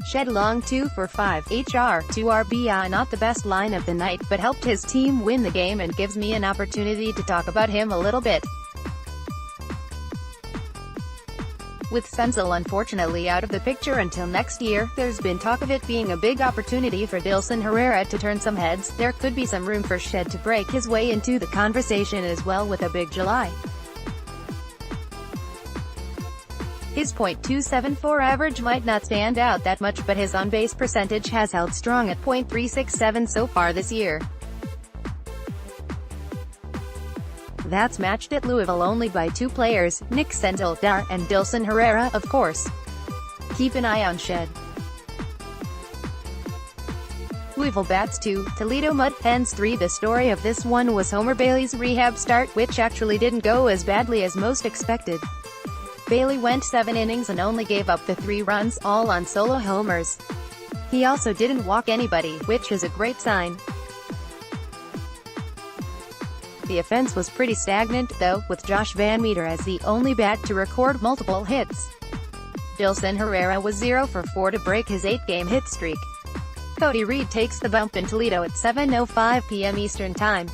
Shed Long 2 for 5, HR, 2 RBI. Not the best line of the night, but helped his team win the game and gives me an opportunity to talk about him a little bit. With Senzel unfortunately out of the picture until next year, there's been talk of it being a big opportunity for Dilson Herrera to turn some heads. There could be some room for Shed to break his way into the conversation as well with a big July. His .274 average might not stand out that much, but his on-base percentage has held strong at .367 so far this year. That's matched at Louisville only by 2 players, Nick Senzel, and Dilson Herrera, of course. Keep an eye on Shed. Louisville bats 2, Toledo Mud Hens 3. The story of this one was Homer Bailey's rehab start, which actually didn't go as badly as most expected. Bailey went 7 innings and only gave up the 3 runs, all on solo homers. He also didn't walk anybody, which is a great sign. The offense was pretty stagnant, though, with Josh Van Meter as the only bat to record multiple hits. Dilson Herrera was 0 for 4 to break his 8-game hit streak. Cody Reed takes the bump in Toledo at 7:05 p.m. Eastern Time.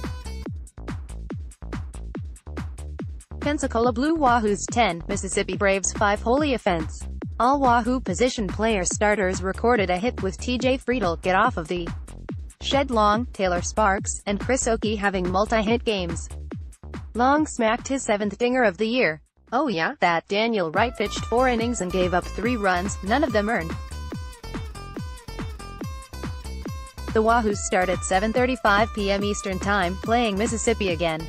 Pensacola Blue Wahoos 10, Mississippi Braves 5. Holy offense. All Wahoo position player starters recorded a hit, with TJ Friedl get off of the Shed Long, Taylor Sparks, and Chris Oakey having multi-hit games. Long smacked his 7th dinger of the year. Oh yeah, that Daniel Wright pitched 4 innings and gave up 3 runs, none of them earned. The Wahoos start at 7:35 p.m. Eastern Time, playing Mississippi again.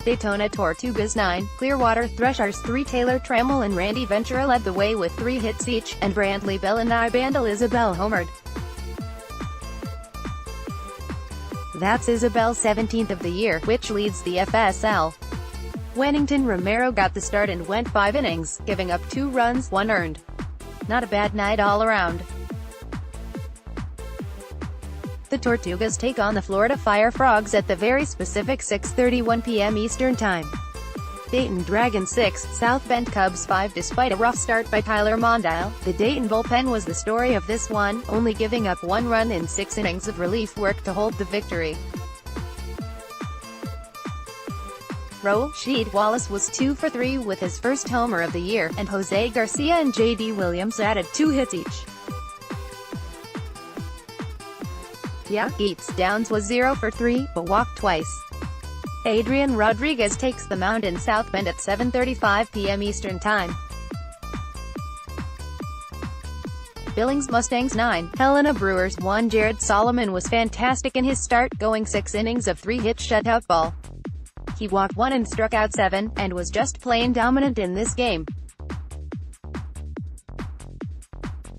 Daytona Tortugas 9, Clearwater Threshers 3. Taylor Trammell and Randy Ventura led the way with 3 hits each, and Brantley Bell and Ibandel Isabel homered. That's Isabel's 17th of the year, which leads the FSL. Wennington Romero got the start and went 5 innings, giving up 2 runs, 1 earned. Not a bad night all around. The Tortugas take on the Florida Fire Frogs at the very specific 6:31 p.m. Eastern Time. Dayton Dragons 6, South Bend Cubs 5. Despite a rough start by Tyler Mondale, the Dayton bullpen was the story of this one, only giving up 1 run in 6 innings of relief work to hold the victory. Rasheed Wallace was 2 for 3 with his first homer of the year, and Jose Garcia and J.D. Williams added 2 hits each. Yates Downs was 0 for 3, but walked twice. Adrian Rodriguez takes the mound in South Bend at 7:35 p.m. Eastern Time. Billings Mustangs 9, Helena Brewers 1. Jared Solomon was fantastic in his start, going 6 innings of 3-hit shutout ball. He walked 1 and struck out 7, and was just plain dominant in this game.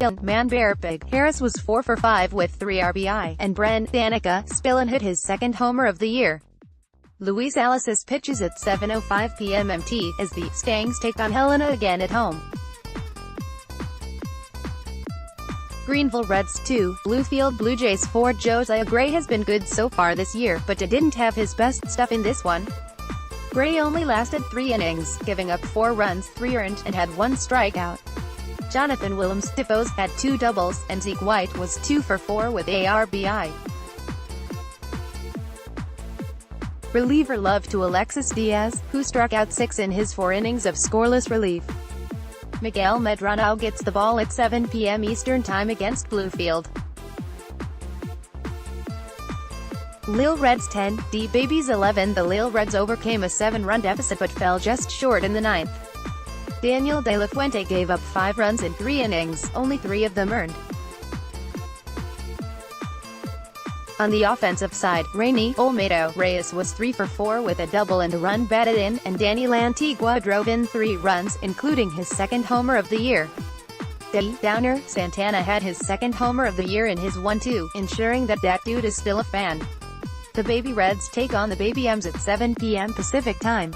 Manbear Harris was 4 for 5 with 3 RBI, and Brent Danica Spillane hit his 2nd homer of the year. Luis Alices pitches at 7:05 p.m. MT, as the Stangs take on Helena again at home. Greenville Reds 2, Bluefield Blue Jays 4. Josiah Gray has been good so far this year, but didn't have his best stuff in this one. Gray only lasted 3 innings, giving up 4 runs, 3 earned, and had 1 strikeout. Jonathan Williams-Tifos had 2 doubles, and Zeke White was 2 for 4 with a RBI. Reliever love to Alexis Diaz, who struck out 6 in his 4 innings of scoreless relief. Miguel Medrano gets the ball at 7 p.m. Eastern Time against Bluefield. Lil Reds 10, D Babies 11. The Lil Reds overcame a 7-run deficit but fell just short in the 9th. Daniel De La Fuente gave up 5 runs in 3 innings, only 3 of them earned. On the offensive side, Rainy Olmedo Reyes was 3 for 4 with a double and a run batted in, and Danny Lantigua drove in 3 runs, including his 2nd homer of the year. Downer Santana had his 2nd homer of the year in his 1-2, ensuring that dude is still a fan. The Baby Reds take on the Baby M's at 7 p.m. Pacific Time.